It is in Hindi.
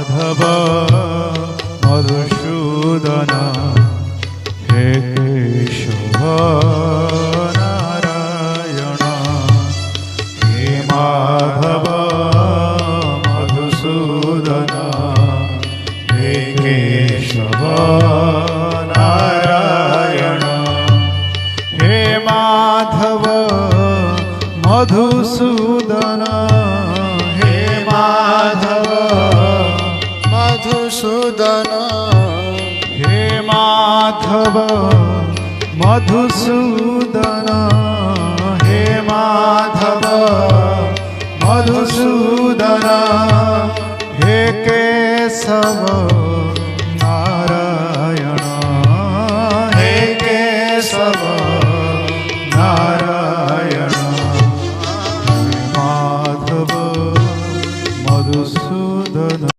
माधव मधुसूदन हे केशव नारायण हे माधव मधुसूदन हे केशव नारायण हे माधव मधुसूदन हे माधव मधुसूदन हे माधव मधुसूदन हे माधव मधुसूदन हे केशव